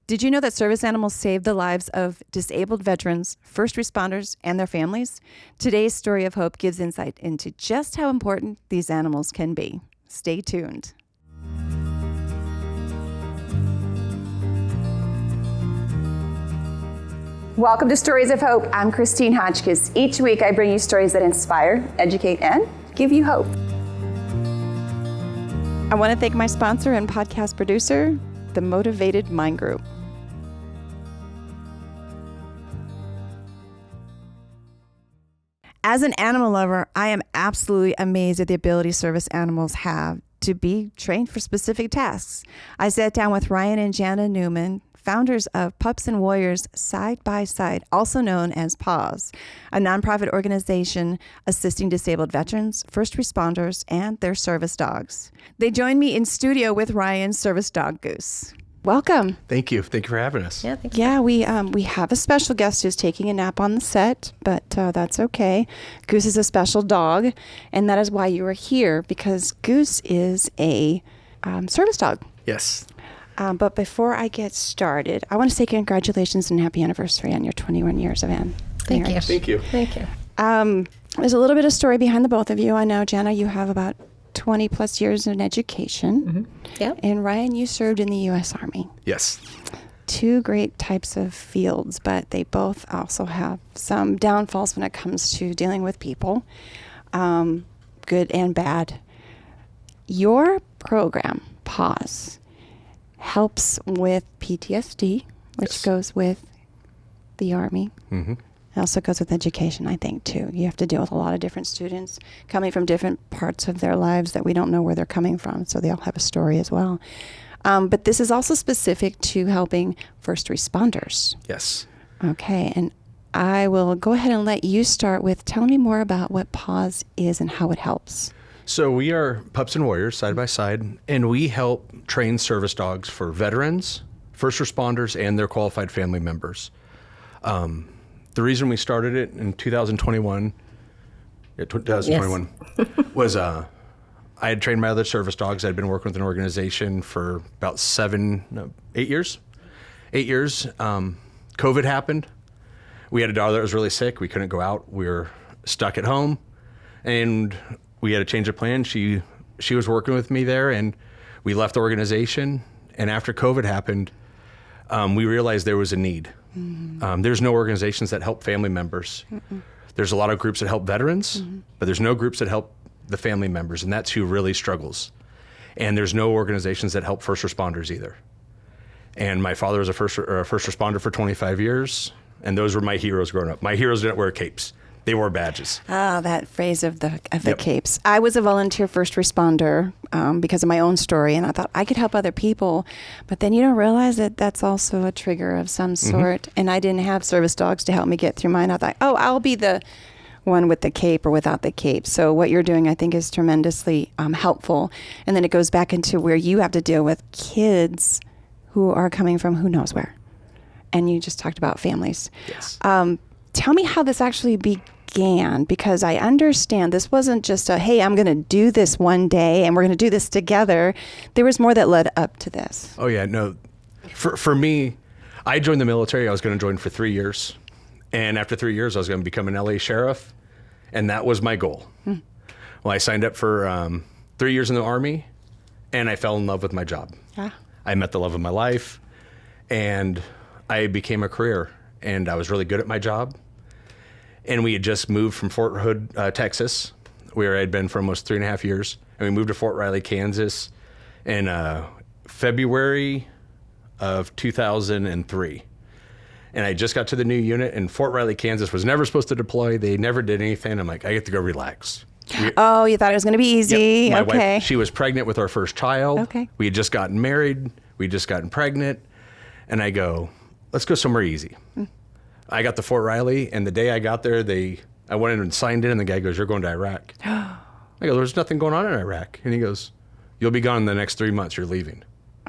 Did you know that service animals save the lives of disabled veterans, first responders, and their families? Today's story of hope gives insight into just how important these animals can be. Stay tuned. Welcome to Stories of Hope. I'm Christine Hotchkiss. Each week I bring you stories that inspire, educate, and give you hope. I want to thank my sponsor and podcast producer, the Motivated Mind Group. As an animal lover, I am absolutely amazed at the ability service animals have to be trained for specific tasks. I sat down with Ryan and Janna Newman, founders of Pups and Warriors Side by Side, also known as PAWS, a nonprofit organization assisting disabled veterans, first responders, and their service dogs. They joined me in studio with Ryan's service dog, Goose. Welcome. Thank you. Thank you for having us. Yeah, thank you. Yeah, we have a special guest who's taking a nap on the set, but that's okay. Goose is a special dog, and that is why you are here, because Goose is a service dog. Yes. But before I get started, I want to say congratulations and happy anniversary on your 21 years of marriage. Thank you. Thank you. Thank you. There's a little bit of story behind the both of you. I know, Janna, you have about 20 plus years in education. Mm-hmm. Yep. And Ryan, you served in the U.S. Army. Yes. Two great types of fields, but they both also have some downfalls when it comes to dealing with people, good and bad. Your program, PAWS, helps with PTSD, which Yes. goes with the Army. Mm-hmm. It also goes with education, I think, too. You have to deal with a lot of different students coming from different parts of their lives that we don't know where they're coming from, so they all have a story as well. But this is also specific to helping first responders. Yes. Okay, and I will go ahead and let you start with telling me more about what PAWS is and how it helps. So we are Pups and Warriors Side by Side, and we help train service dogs for veterans, first responders, and their qualified family members. The reason we started it in 2021 Yes. was I had trained my other service dogs. I'd been working with an organization for about 8 years. 8 years. COVID happened. We had a dog that was really sick. We couldn't go out. We were stuck at home, and we had to change of plan. She was working with me there, and we left the organization. And after COVID happened, we realized there was a need. Mm-hmm. There's no organizations that help family members. Mm-mm. There's a lot of groups that help veterans, mm-hmm. but there's no groups that help the family members, and that's who really struggles. And there's no organizations that help first responders either. And my father was a first responder for 25 years, and those were my heroes growing up. My heroes didn't wear capes. They wore badges. Ah, that phrase of the Yep. capes. I was a volunteer first responder because of my own story, and I thought I could help other people. But then you don't realize that that's also a trigger of some sort. Mm-hmm. And I didn't have service dogs to help me get through mine. I thought, I'll be the one with the cape or without the cape. So what you're doing, I think, is tremendously helpful. And then it goes back into where you have to deal with kids who are coming from who knows where. And you just talked about families. Yes. Tell me how this actually began, because I understand this wasn't just a, hey, I'm going to do this one day and we're going to do this together. There was more that led up to this. Oh, yeah. No. For me, I joined the military. I was going to join for 3 years. And after 3 years, I was going to become an LA sheriff. And that was my goal. Hmm. Well, I signed up for 3 years in the Army, and I fell in love with my job. Yeah. I met the love of my life, and I became a career. And I was really good at my job. And we had just moved from Fort Hood, Texas, where I'd been for almost 3.5 years. And we moved to Fort Riley, Kansas in February of 2003. And I just got to the new unit, and Fort Riley, Kansas was never supposed to deploy. They never did anything. I'm like, I get to go relax. Oh, you thought it was going to be easy? Yep. My okay. wife, she was pregnant with our first child. Okay. We had just gotten married. We just gotten pregnant. And I go, let's go somewhere easy. Mm. I got to Fort Riley, and the day I got there, I went in and signed in, and the guy goes, you're going to Iraq. I go, there's nothing going on in Iraq. And he goes, you'll be gone in the next 3 months. You're leaving.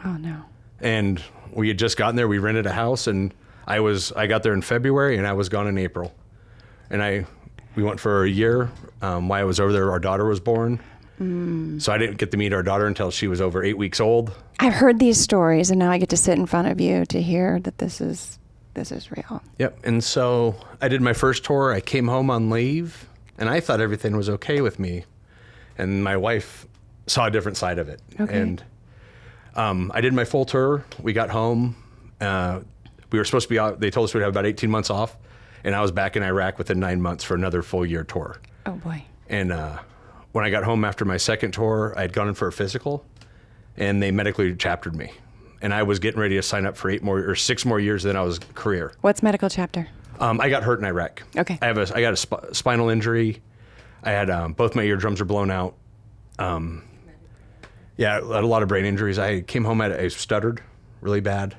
Oh, no. And we had just gotten there. We rented a house, and I got there in February, and I was gone in April. And we went for a year. While I was over there, our daughter was born. So I didn't get to meet our daughter until she was over 8 weeks old. I've heard these stories, and now I get to sit in front of you to hear that this is real. Yep. And so I did my first tour. I came home on leave, and I thought everything was okay with me. And my wife saw a different side of it. Okay. And I did my full tour. We got home. We were supposed to be out. They told us we'd have about 18 months off. And I was back in Iraq within 9 months for another full year tour. Oh, boy. And when I got home after my second tour, I had gone in for a physical, and they medically chaptered me. And I was getting ready to sign up for 6 more years than I was career. What's medical chapter? I got hurt in Iraq. Okay. I got a spinal injury. I had both my eardrums are blown out. Yeah, I had a lot of brain injuries. I came home, I stuttered really bad.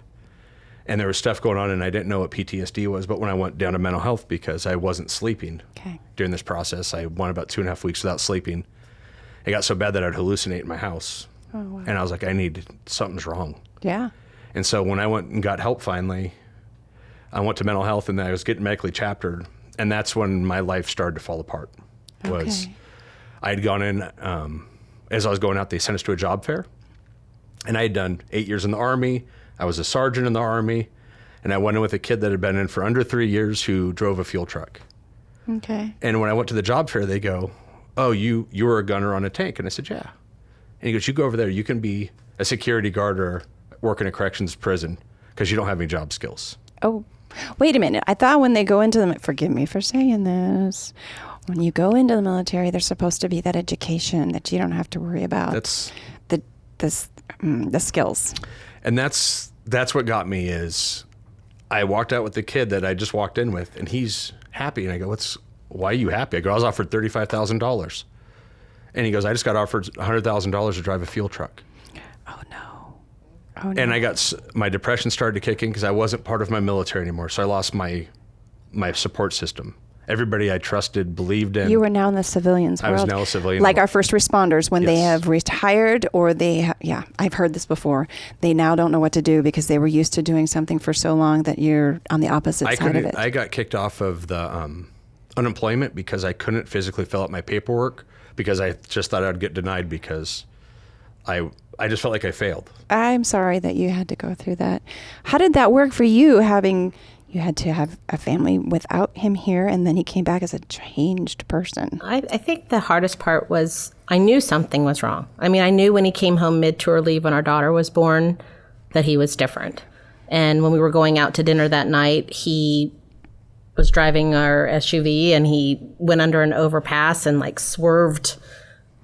And there was stuff going on, and I didn't know what PTSD was. But when I went down to mental health, because I wasn't sleeping during this process, I went about 2.5 weeks without sleeping. It got so bad that I'd hallucinate in my house. Oh, wow. And I was like, something's wrong. Yeah. And so when I went and got help finally, I went to mental health, and then I was getting medically chaptered. And that's when my life started to fall apart. Okay. I had gone in, as I was going out, they sent us to a job fair. And I had done 8 years in the Army. I was a sergeant in the Army, and I went in with a kid that had been in for under 3 years who drove a fuel truck. Okay. And when I went to the job fair, they go, "Oh, you were a gunner on a tank." And I said, "Yeah." And he goes, "You go over there. You can be a security guard or work in a corrections prison because you don't have any job skills." Oh, wait a minute. I thought when they go into the, forgive me for saying this, when you go into the military, there's supposed to be that education that you don't have to worry about. That's the skills. And that's what got me is I walked out with the kid that I just walked in with, and he's happy. And I go, why are you happy? I go, I was offered $35,000. And he goes, I just got offered $100,000 to drive a fuel truck. Oh, no. Oh, no. And my depression started to kick in because I wasn't part of my military anymore. So I lost my support system. Everybody I trusted, believed in. You were now in the civilians world. I was now a civilian. Like our first responders, when they Yes. have retired or I've heard this before. They now don't know what to do because they were used to doing something for so long that you're on the opposite side of it. I got kicked off of the unemployment because I couldn't physically fill out my paperwork because I just thought I'd get denied because I just felt like I failed. I'm sorry that you had to go through that. How did that work for you, you had to have a family without him here, and then he came back as a changed person? I think the hardest part was I knew something was wrong. I mean, I knew when he came home mid-tour leave when our daughter was born that he was different. And when we were going out to dinner that night, he was driving our SUV, and he went under an overpass and like swerved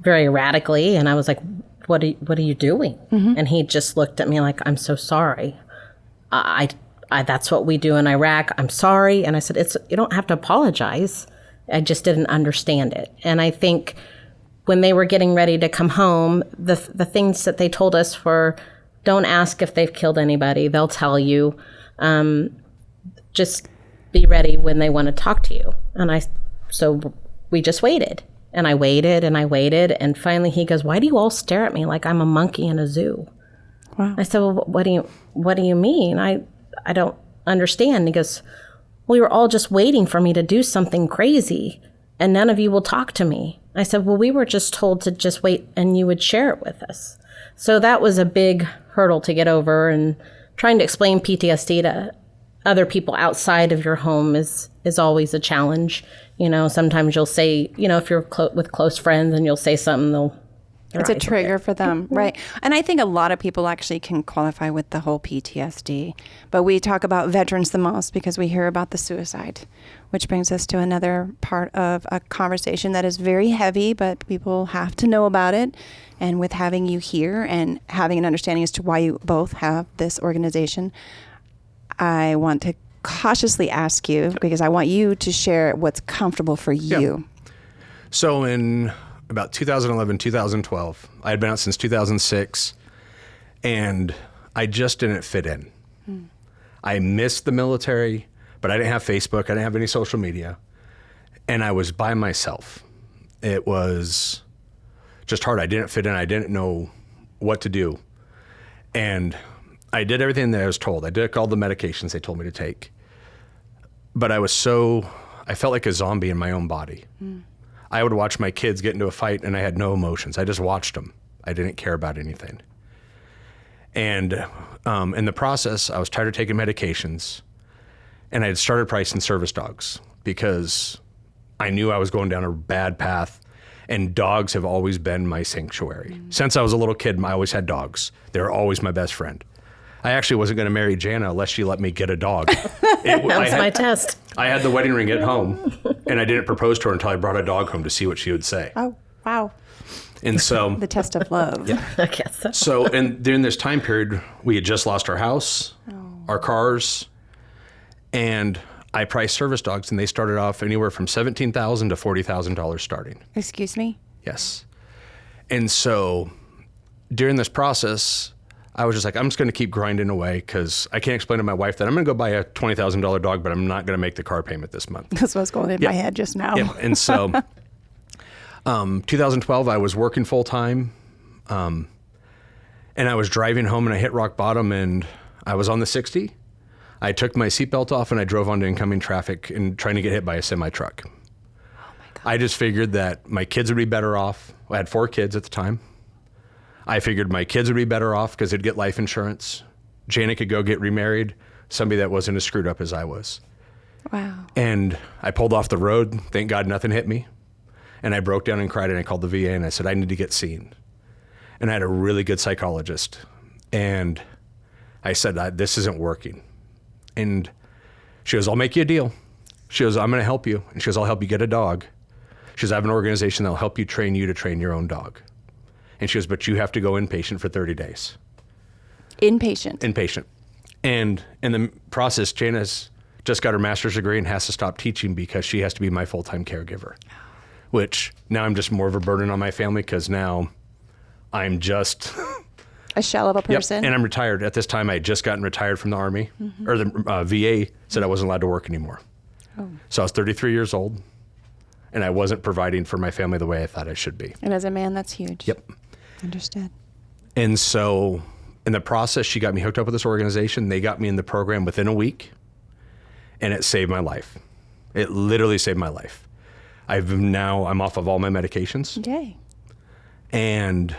very erratically. And I was like, what are you doing? Mm-hmm. And he just looked at me like, I'm so sorry. That's what we do in Iraq. I'm sorry. And I said, you don't have to apologize. I just didn't understand it. And I think when they were getting ready to come home, the things that they told us were, don't ask if they've killed anybody. They'll tell you. Just be ready when they want to talk to you. So we just waited. And I waited and I waited. And finally he goes, why do you all stare at me like I'm a monkey in a zoo? Wow. I said, well, what do you mean? I don't understand. He goes, we were all just waiting for me to do something crazy, and none of you will talk to me. I said, well, we were just told to just wait and you would share it with us. So that was a big hurdle to get over, and trying to explain PTSD to other people outside of your home is always a challenge. You know, sometimes you'll say, you know, if you're with close friends and you'll say something, it's a trigger for them, right? And I think a lot of people actually can qualify with the whole PTSD. But we talk about veterans the most because we hear about the suicide, which brings us to another part of a conversation that is very heavy, but people have to know about it. And with having you here and having an understanding as to why you both have this organization, I want to cautiously ask you, because I want you to share what's comfortable for you. Yeah. So in about 2011, 2012, I had been out since 2006, and I just didn't fit in. I missed the military, but I didn't have Facebook. I didn't have any social media, and I was by myself. It was just hard. I didn't fit in. I didn't know what to do, and I did everything that I was told. I took all the medications they told me to take, but I felt like a zombie in my own body. I would watch my kids get into a fight and I had no emotions. I just watched them. I didn't care about anything. And in the process, I was tired of taking medications, and I had started pricing service dogs because I knew I was going down a bad path, and dogs have always been my sanctuary. Since I was a little kid, I always had dogs. They were always my best friend. I actually wasn't going to marry Janna unless she let me get a dog. That was my test. I had the wedding ring at home, and I didn't propose to her until I brought a dog home to see what she would say. Oh, wow. And so The test of love. I guess so. So, and during this time period, we had just lost our house, our cars, and I priced service dogs, and they started off anywhere from $17,000 to $40,000 starting. Excuse me? Yes. And so during this process, I was just like, I'm just going to keep grinding away because I can't explain to my wife that I'm going to go buy a $20,000 dog, but I'm not going to make the car payment this month. That's what's going in my head just now. Yeah. And so 2012, I was working full time, and I was driving home, and I hit rock bottom, and I was on the 60. I took my seatbelt off, and I drove onto incoming traffic and trying to get hit by a semi truck. Oh my God. I just figured that my kids would be better off. I had 4 kids at the time. I figured my kids would be better off because they'd get life insurance. Janna could go get remarried, somebody that wasn't as screwed up as I was. Wow. And I pulled off the road. Thank God nothing hit me. And I broke down and cried, and I called the VA, and I said, I need to get seen. And I had a really good psychologist. And I said, this isn't working. And she goes, I'll make you a deal. She goes, I'm going to help you. And she goes, I'll help you get a dog. She goes, I have an organization that'll help you to train your own dog. And she goes, but you have to go inpatient for 30 days. Inpatient. And in the process, Janna's just got her master's degree and has to stop teaching because she has to be my full-time caregiver. Which now I'm just more of a burden on my family because now I'm just a shell of a person. Yep. And I'm retired. At this time, I had just gotten retired from the Army, or the VA said I wasn't allowed to work anymore. Oh. So I was 33 years old, and I wasn't providing for my family the way I thought I should be. And as a man, that's huge. Yep. Understood. And so in the process, she got me hooked up with this organization. They got me in the program within a week, and it saved my life. It literally saved my life. I'm off of all my medications. Yay. And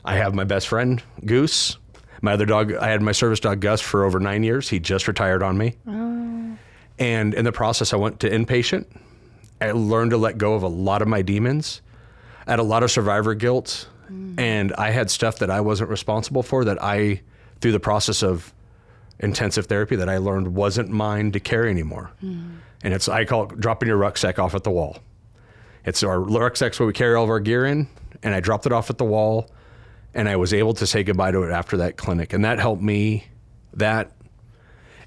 I have my best friend, Goose. My other dog, I had my service dog, Gus, for over 9 years. He just retired on me. Oh. And in the process, I went to inpatient. I learned to let go of a lot of my demons. I had a lot of survivor guilt. And I had stuff that I wasn't responsible for that through the process of intensive therapy, that I learned wasn't mine to carry anymore. And I call it dropping your rucksack off at the wall. It's our rucksack's where we carry all of our gear in, and I dropped it off at the wall, and I was able to say goodbye to it after that clinic. And that helped me, and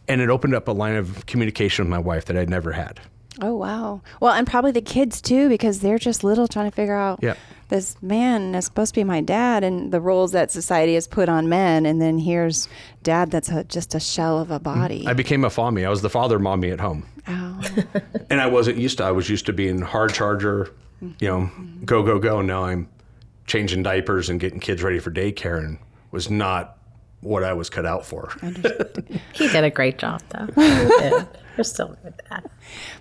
it opened up a line of communication with my wife that I'd never had. Oh, wow. Well, and probably the kids too, because they're just little trying to figure out this man is supposed to be my dad and the roles that society has put on men. And then here's dad that's just a shell of a body. I became a FOMMY. I was the father mommy at home. Oh. And I wasn't used to, I was used to being hard charger, go, go, go. Now I'm changing diapers and getting kids ready for daycare, and was not what I was cut out for. He did a great job, though. You're still good at that.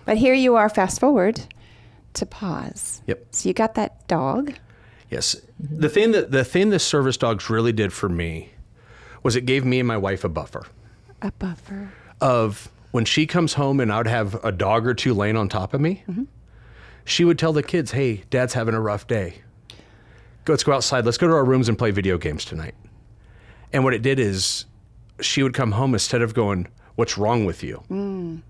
But here you are, fast forward to PAWS. Yep. So you got that dog. Yes. The thing the service dogs really did for me was it gave me and my wife a buffer. A buffer. Of when she comes home and I would have a dog or two laying on top of me, she would tell the kids, hey, Dad's having a rough day. Let's go outside. Let's go to our rooms and play video games tonight. And what it did is she would come home, instead of going, what's wrong with you?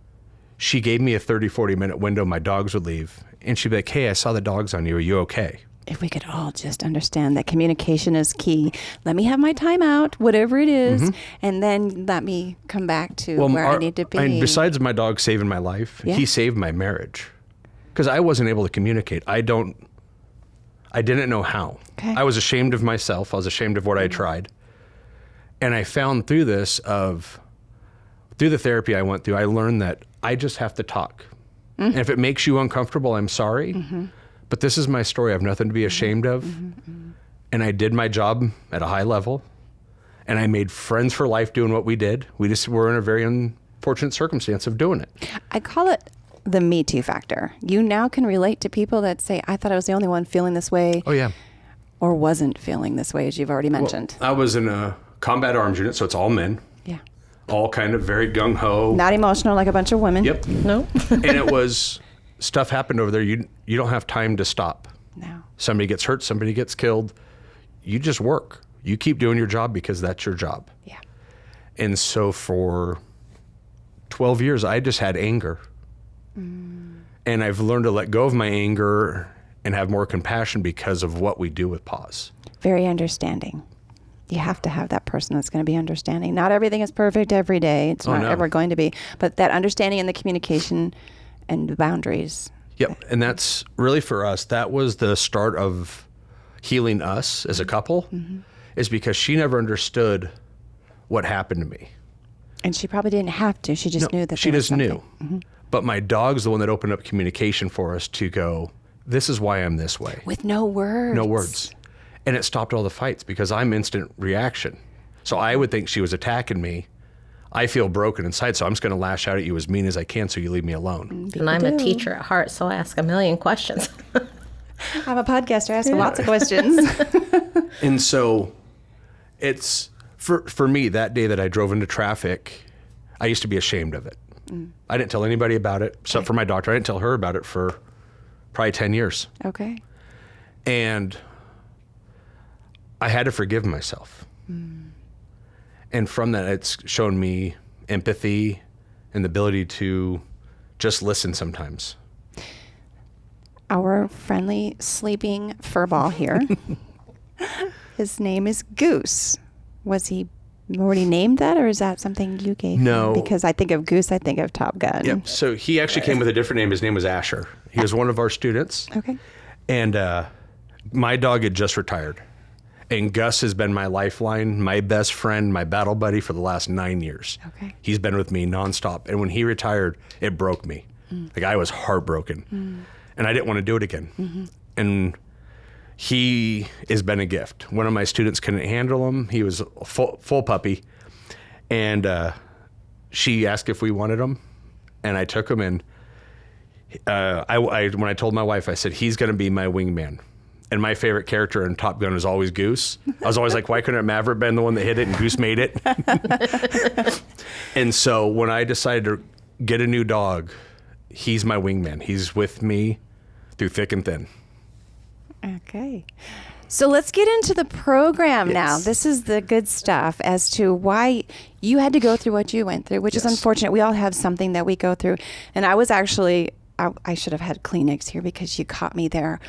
She gave me a 30, 40-minute window. My dogs would leave. And she'd be like, hey, I saw the dogs on you. Are you okay? If we could all just understand that communication is key. Let me have my time out, whatever it is, and then let me come back to where I need to be. And besides my dog saving my life, he saved my marriage. Because I wasn't able to communicate. I didn't know how. Okay. I was ashamed of myself. I was ashamed of what I tried. And I found through the therapy I went through, I learned that I just have to talk. And if it makes you uncomfortable, I'm sorry. But this is my story. I have nothing to be ashamed of. And I did my job at a high level. And I made friends for life doing what we did. We just were in a very unfortunate circumstance of doing it. I call it the Me Too factor. You now can relate to people that say, I thought I was the only one feeling this way. Oh, yeah. Or wasn't feeling this way, as you've already mentioned. Well, I was in a combat arms unit, so it's all men. Yeah. All kind of very gung-ho. Not emotional like a bunch of women. Yep. No. And it was, stuff happened over there. You don't have time to stop. No. Somebody gets hurt, somebody gets killed. You just work. You keep doing your job because that's your job. Yeah. And so for 12 years, I just had anger. And I've learned to let go of my anger and have more compassion because of what we do with PAWS. Very understanding. You have to have that person that's going to be understanding. Not everything is perfect every day. It's not ever going to be. But that understanding and the communication and the boundaries. Yep. And that's really for us, that was the start of healing us as a couple, is because she never understood what happened to me. And she probably didn't have to. She just knew that she there was just knew. something. But my dog's the one that opened up communication for us to go, this is why I'm this way. With no words. No words. And it stopped all the fights because I'm instant reaction. So I would think she was attacking me. I feel broken inside, so I'm just going to lash out at you as mean as I can so you leave me alone. And I'm a teacher at heart, so I ask a million questions. I'm a podcaster. I ask lots of questions. And so it's, for me, that day that I drove into traffic, I used to be ashamed of it. I didn't tell anybody about it, except for my doctor. I didn't tell her about it for probably 10 years. Okay. And I had to forgive myself. And from that, it's shown me empathy and the ability to just listen sometimes. Our friendly sleeping furball here. His name is Goose. Was he already named that, or is that something you gave No. him? Because I think of Goose, I think of Top Gun. Yep. So he actually came with a different name. His name was Asher. He was one of our students. Okay. And my dog had just retired. And Gus has been my lifeline, my best friend, my battle buddy for the last 9 years. Okay. He's been with me nonstop. And when he retired, it broke me. Like, I was heartbroken. And I didn't want to do it again. And he has been a gift. One of my students couldn't handle him. He was a full puppy. And she asked if we wanted him. And I took him. And when I told my wife, I said, he's going to be my wingman. And my favorite character in Top Gun was always Goose. I was always like, why couldn't Maverick been the one that hit it and Goose made it? And so when I decided to get a new dog, he's my wingman. He's with me through thick and thin. Okay. So let's get into the program now. Yes. This is the good stuff as to why you had to go through what you went through, which is unfortunate. We all have something that we go through. And I was actually, I should have had Kleenex here because you caught me there.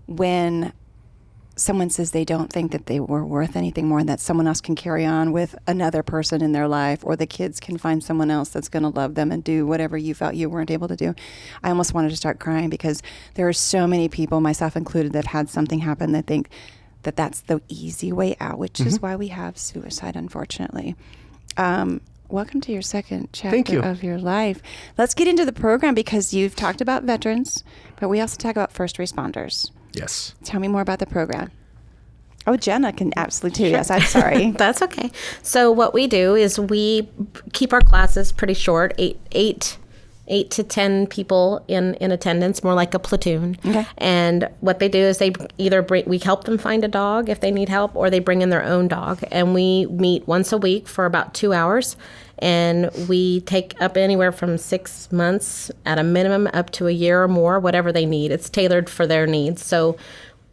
When someone says they don't think that they were worth anything more and that someone else can carry on with another person in their life, or the kids can find someone else that's going to love them and do whatever you felt you weren't able to do, I almost wanted to start crying because there are so many people, myself included, that have had something happen that think that that's the easy way out, which is why we have suicide, unfortunately. Welcome to your second chapter of your life. Let's get into the program because you've talked about veterans, but we also talk about first responders. Yes. Tell Tell me more about the program. Oh, Janna can absolutely too. Yes, I'm sorry. That's okay. So what we do is we keep our classes pretty short, eight to 10 people in attendance, more like a platoon. Okay. And what they do is they either we help them find a dog if they need help, or they bring in their own dog. And we meet once a week for about 2 hours. And we take up anywhere from 6 months at a minimum up to a year or more, whatever they need. It's tailored for their needs. So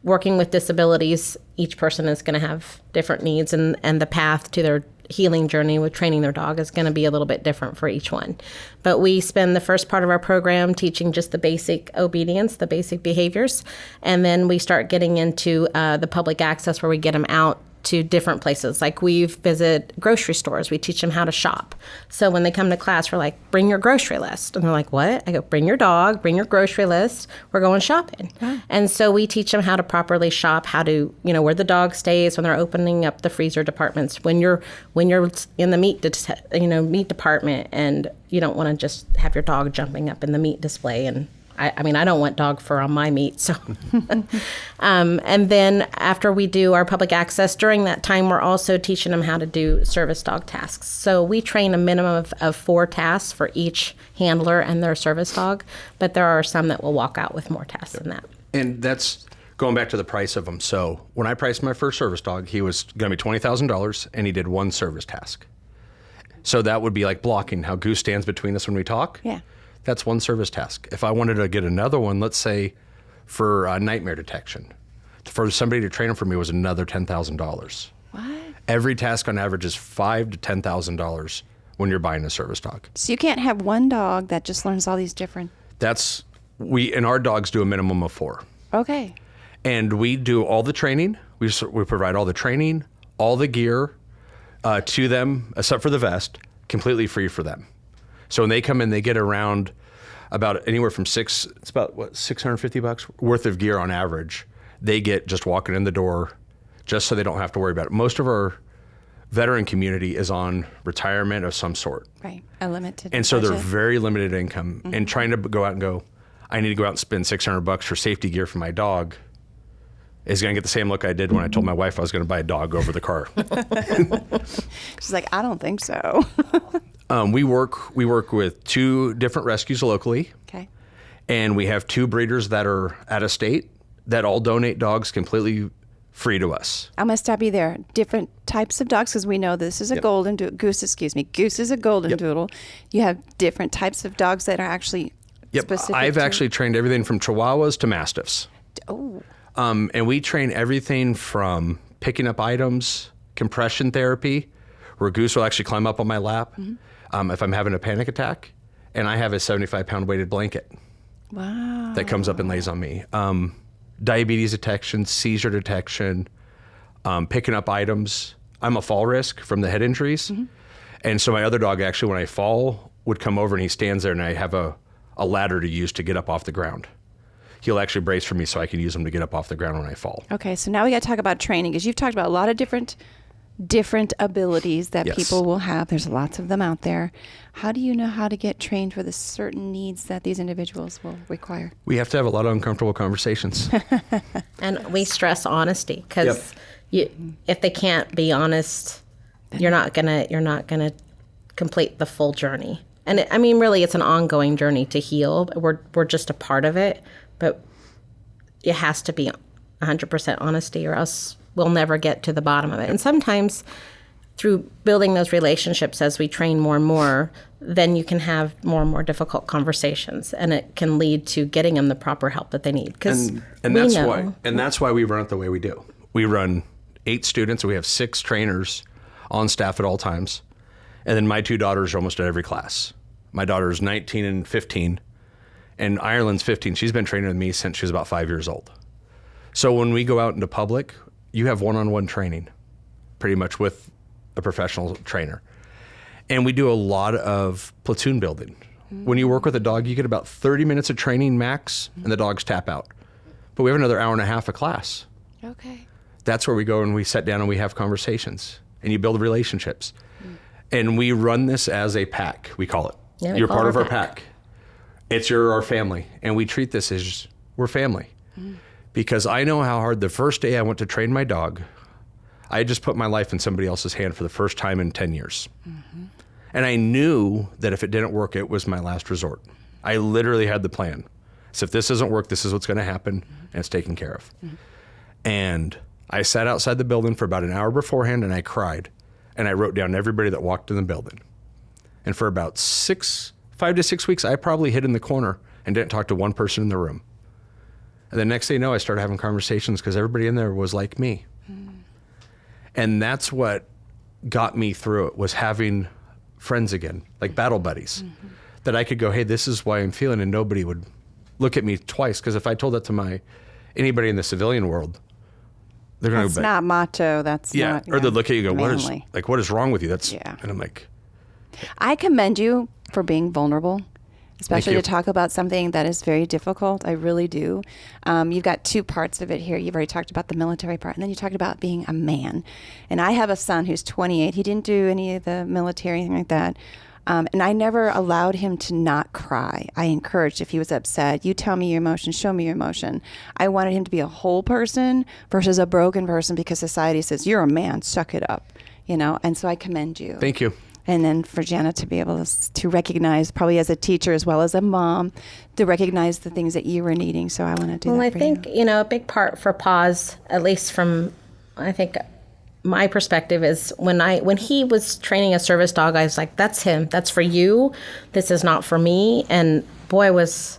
working with disabilities, each person is going to have different needs, and the path to their healing journey with training their dog is going to be a little bit different for each one. But we spend the first part of our program teaching just the basic obedience, the basic behaviors, and then we start getting into the public access where we get them out to different places. Like we visit grocery stores. We teach them how to shop. So when they come to class, we're like, bring your grocery list. And they're like, what? I go, bring your dog, bring your grocery list. We're going shopping. Wow. And so we teach them how to properly shop, how to, where the dog stays when they're opening up the freezer departments, when you're in the meat department and you don't want to just have your dog jumping up in the meat display and I mean, I don't want dog fur on my meat. So, and then after we do our public access, during that time, we're also teaching them how to do service dog tasks. So we train a minimum of 4 tasks for each handler and their service dog, but there are some that will walk out with more tasks than that. And that's going back to the price of them. So when I priced my first service dog, he was going to be $20,000 and he did 1 service task. So that would be like blocking, how Goose stands between us when we talk. Yeah. That's 1 service task. If I wanted to get another one, let's say for nightmare detection, for somebody to train him for me was another $10,000. What? Every task on average is $5,000 to $10,000 when you're buying a service dog. So you can't have one dog that just learns all these different. And our dogs do a minimum of 4. Okay. And we do all the training. We provide all the training, all the gear to them, except for the vest, completely free for them. So when they come in, they get around about anywhere from $650 worth of gear on average. They get just walking in the door, just so they don't have to worry about it. Most of our veteran community is on retirement of some sort. Right. A limited And so they're budget. very limited income. And trying to go out and go, I need to go out and spend $600 for safety gear for my dog is going to get the same look I did when I told my wife I was going to buy a dog over the car. She's like, I don't think so. We work with 2 different rescues locally, Okay. and we have 2 breeders that are out of state that all donate dogs completely free to us. I'm going to stop you there. Different types of dogs, because we know this is a golden Goose is a golden doodle. You have different types of dogs that are actually specific I've to... actually trained everything from Chihuahuas to Mastiffs. Oh. And we train everything from picking up items, compression therapy, where Goose will actually climb up on my lap if I'm having a panic attack, and I have a 75-pound weighted blanket Wow. that comes up and lays on me. Diabetes detection, seizure detection, picking up items. I'm a fall risk from the head injuries. And so my other dog actually, when I fall, would come over and he stands there and I have a ladder to use to get up off the ground. He'll actually brace for me so I can use him to get up off the ground when I fall. Okay, so now we got to talk about training, because you've talked about a lot of different abilities that Yes. people will have. There's lots of them out there. How do you know how to get trained for the certain needs that these individuals will require? We have to have a lot of uncomfortable conversations. And we stress honesty, because if they can't be honest, you're not gonna complete the full journey. And really, it's an ongoing journey to heal. We're just a part of it, but it has to be 100% honesty, or else we'll never get to the bottom of it. And sometimes through building those relationships as we train more and more, then you can have more and more difficult conversations, and it can lead to getting them the proper help that they need. And that's why we run it the way we do. We run 8 students, and we have 6 trainers on staff at all times. And then my 2 daughters are almost at every class. My daughter's 19 and 15, and Ireland's 15. She's been training with me since she was about 5 years old. So when we go out into public, you have one-on-one training pretty much with a professional trainer. And we do a lot of platoon building. When you work with a dog, you get about 30 minutes of training max, and the dogs tap out. But we have another hour and a half of class. Okay. That's where we go and we sit down and we have conversations, and you build relationships. And we run this as a pack, we call it. Yeah, You're part of our pack. It's our family. And we treat this as we're family. Because I know how hard the first day I went to train my dog, I just put my life in somebody else's hand for the first time in 10 years. And I knew that if it didn't work, it was my last resort. I literally had the plan. So if this doesn't work, this is what's going to happen, and it's taken care of. And I sat outside the building for about an hour beforehand, and I cried. And I wrote down everybody that walked in the building. And for about 5 to 6 weeks, I probably hid in the corner and didn't talk to one person in the room. And the next thing you know, I started having conversations because everybody in there was like me. And that's what got me through it, was having friends again, like battle buddies, that I could go, hey, this is why I'm feeling, and nobody would look at me twice. Because if I told that to anybody in the civilian world, they're going to That's not macho. That's not. or they'd look at you and go, manly. what is wrong with you? Yeah. And I'm like, I commend you for being vulnerable, especially you. to talk about something that is very difficult. I really do. You've got 2 parts of it here. You've already talked about the military part, and then you talked about being a man. And I have a son who's 28. He didn't do any of the military, anything like that. And I never allowed him to not cry. I encouraged, if he was upset, you tell me your emotion, show me your emotion. I wanted him to be a whole person versus a broken person, because society says, you're a man, suck it up, and so I commend you. Thank you. And then for Janna to be able to recognize, probably as a teacher as well as a mom, to recognize the things that you were needing. So I want to do that. Well, I think, a big part for PAWS, at least from, I think, my perspective, is when he was training a service dog, I was like, that's him. That's for you. This is not for me. And boy, was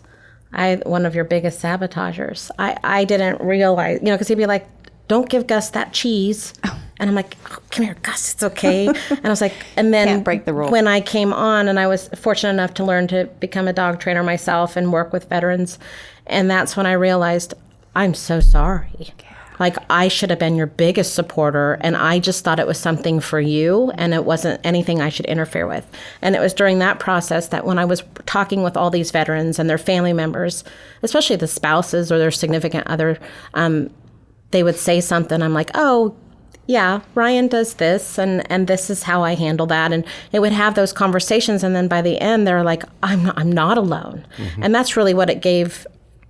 I one of your biggest sabotagers. I didn't realize, because he'd be like, don't give Gus that cheese. Oh. And I'm like, oh, come here, Gus, it's okay. And I was like, and then can't break the rule. When I came on, and I was fortunate enough to learn to become a dog trainer myself and work with veterans. And that's when I realized, I'm so sorry. Like, I should have been your biggest supporter, and I just thought it was something for you, and it wasn't anything I should interfere with. And it was during that process that when I was talking with all these veterans and their family members, especially the spouses or their significant other, they would say something. I'm like, oh, yeah, Ryan does this, and this is how I handle that. And it would have those conversations, and then by the end, they're like, I'm not alone. Mm-hmm. And that's really what it gave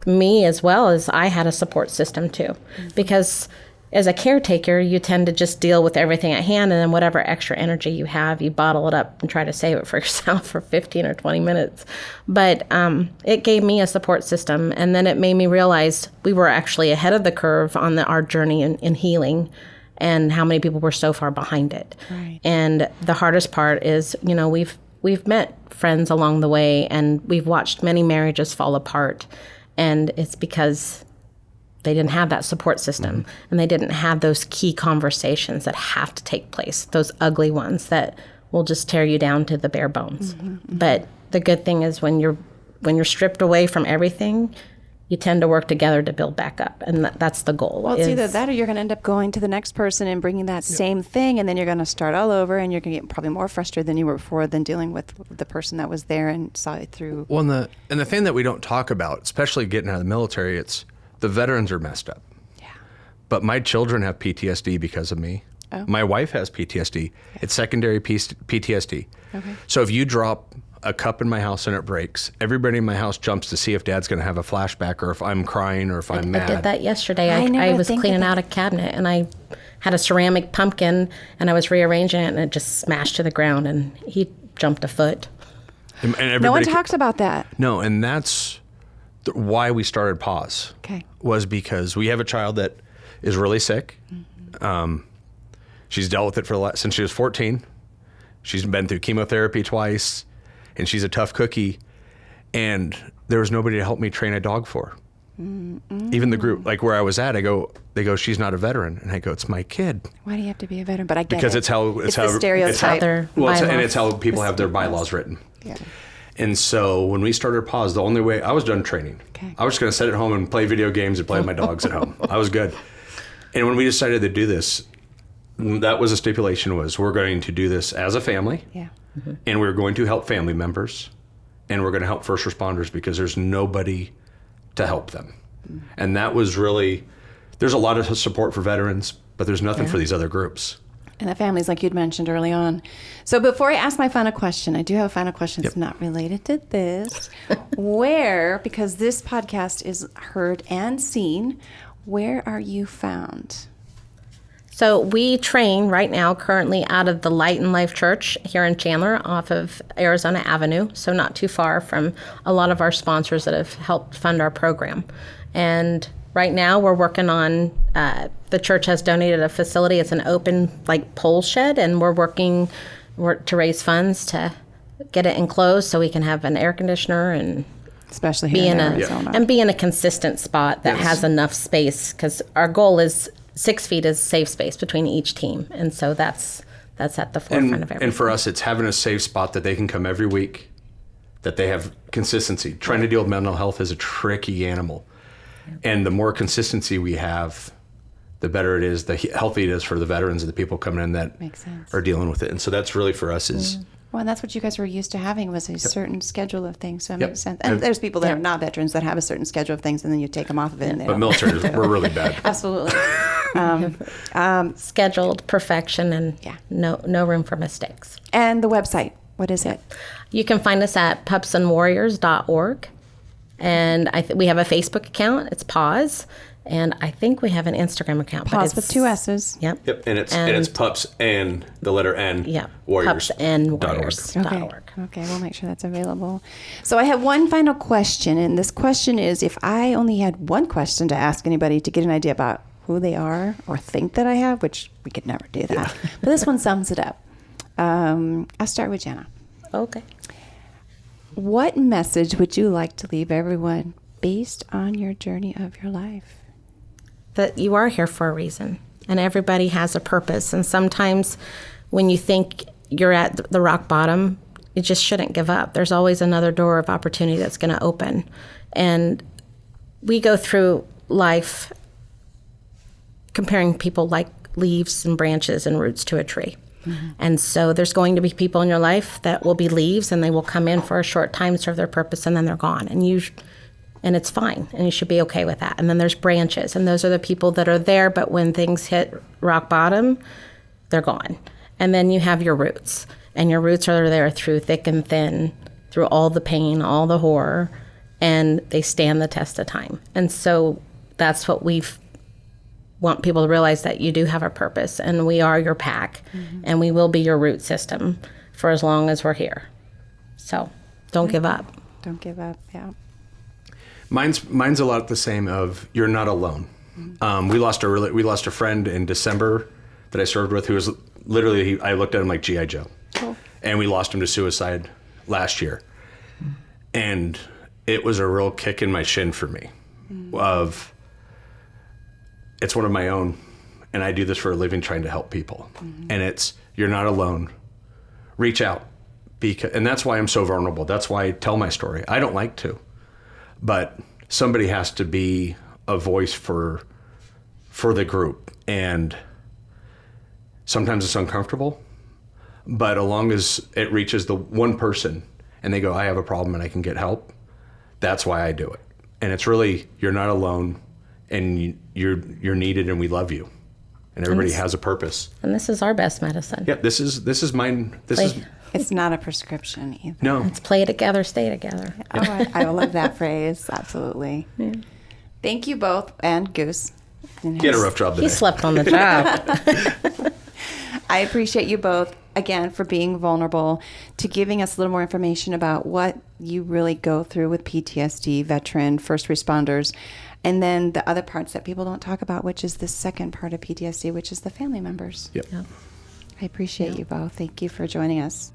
me, as well as I had a support system too. Mm-hmm. Because as a caretaker, you tend to just deal with everything at hand, and then whatever extra energy you have, you bottle it up and try to save it for yourself for 15 or 20 minutes. But it gave me a support system, and then it made me realize we were actually ahead of the curve on our journey in healing, and how many people were so far behind it. Right. And the hardest part is, we've met friends along the way, and we've watched many marriages fall apart. And it's because they didn't have that support system, mm-hmm. and they didn't have those key conversations that have to take place, those ugly ones that will just tear you down to the bare bones. Mm-hmm, mm-hmm. But the good thing is when you're stripped away from everything, you tend to work together to build back up, and that's the goal. Well, it's either that, or you're going to end up going to the next person and bringing that same thing, and then you're going to start all over, and you're going to get probably more frustrated than you were before, than dealing with the person that was there and saw it through. Well, and the thing that we don't talk about, especially getting out of the military, it's the veterans are messed up. Yeah. But my children have PTSD because of me. Oh. My wife has PTSD. Yeah. It's secondary PTSD. Okay. So if you drop a cup in my house and it breaks, everybody in my house jumps to see if Dad's going to have a flashback, or if I'm crying, or if I'm mad. I did that yesterday. I was cleaning out a cabinet, and I had a ceramic pumpkin, and I was rearranging it, and it just smashed to the ground, and he jumped a foot. And no one talks about that. No, and that's why we started PAWS. Okay. Was because we have a child that is really sick. Mm-hmm. She's dealt with it since she was 14. She's been through chemotherapy twice. And she's a tough cookie, and there was nobody to help me train a dog for. Mm-hmm. Even the group, like where I was at, they go, she's not a veteran, and I go, it's my kid. Why do you have to be a veteran? But I get because it. it's how the stereotype. It's how people have their bylaws written. Yeah. And so when we started PAWS, the only way I was done training. Okay. I was just going to sit at home and play video games and play with my dogs at home. I was good. And when we decided to do this, that was a stipulation: was we're going to do this as a family. Yeah. Mm-hmm. And we're going to help family members, and we're going to help first responders, because there's nobody to help them. Mm-hmm. And that was really, there's a lot of support for veterans, but there's nothing for these other groups. And the families, like you'd mentioned early on. So before I ask my final question, I do have a final question. It's not related to this. Because this podcast is heard and seen, where are you found? So we train right now currently out of the Light and Life Church here in Chandler off of Arizona Avenue, so not too far from a lot of our sponsors that have helped fund our program. And right now we're working on, the church has donated a facility. It's an open pole shed, and we're working to raise funds to get it enclosed so we can have an air conditioner and especially here in Arizona. And be in a consistent spot that has enough space, because our goal is 6 feet is safe space between each team. And so that's at the forefront of everything. And for us, it's having a safe spot that they can come every week, that they have consistency. Trying to deal with mental health is a tricky animal. Yeah. And the more consistency we have, the better it is, the healthier it is for the veterans and the people coming in that are dealing with it. And so that's really for us is... Well, and that's what you guys were used to having, was a certain schedule of things. So it makes sense. And there's people that are not veterans that have a certain schedule of things, and then you take them off of it. And but military, we're really bad. Absolutely. Scheduled perfection, and no room for mistakes. And the website. What is it? You can find us at pupsandwarriors.org. And we have a Facebook account. It's PAWS. And I think we have an Instagram account. PAWS with 2 S's. Yep. Yep, and it's pups and the letter N. Yeah. Warriors. Pupsandwarriors.org. Okay, we'll make sure that's available. So I have one final question, and this question is, if I only had one question to ask anybody to get an idea about who they are or think that I have, which we could never do that, but this one sums it up. I'll start with Janna. Okay. What message would you like to leave everyone based on your journey of your life? That you are here for a reason, and everybody has a purpose. And sometimes when you think you're at the rock bottom, you just shouldn't give up. There's always another door of opportunity that's going to open. And we go through life comparing people like leaves and branches and roots to a tree. Mm-hmm. And so there's going to be people in your life that will be leaves, and they will come in for a short time, serve their purpose, and then they're gone. And it's fine, and you should be okay with that. And then there's branches, and those are the people that are there, but when things hit rock bottom, they're gone. And then you have your roots, and your roots are there through thick and thin, through all the pain, all the horror, and they stand the test of time. And so that's what we want people to realize, that you do have a purpose, and we are your pack, and we will be your root system for as long as we're here. So don't give up. Don't give up, yeah. Mine's a lot the same of you're not alone. We lost a friend in December that I served with who was literally, I looked at him like G.I. Joe. Cool. And we lost him to suicide last year. And it was a real kick in my shin for me of, it's one of my own, and I do this for a living trying to help people. And it's, you're not alone. Reach out. And that's why I'm so vulnerable. That's why I tell my story. I don't like to. But somebody has to be a voice for the group. And sometimes it's uncomfortable, but as long as it reaches the one person and they go, I have a problem and I can get help, that's why I do it. And it's really, you're not alone, and you're needed, and we love you. And everybody has a purpose. And this is our best medicine. Yeah, this is mine. It's not a prescription either. No. It's play together, stay together. Oh, I love that phrase. Absolutely. Yeah. Thank you both, and Goose. He had a rough job today. He slept on the job. I appreciate you both, again, for being vulnerable, to giving us a little more information about what you really go through with PTSD, veteran, first responders, and then the other parts that people don't talk about, which is the second part of PTSD, which is the family members. Yep. Yep. I appreciate you both. Thank you for joining us.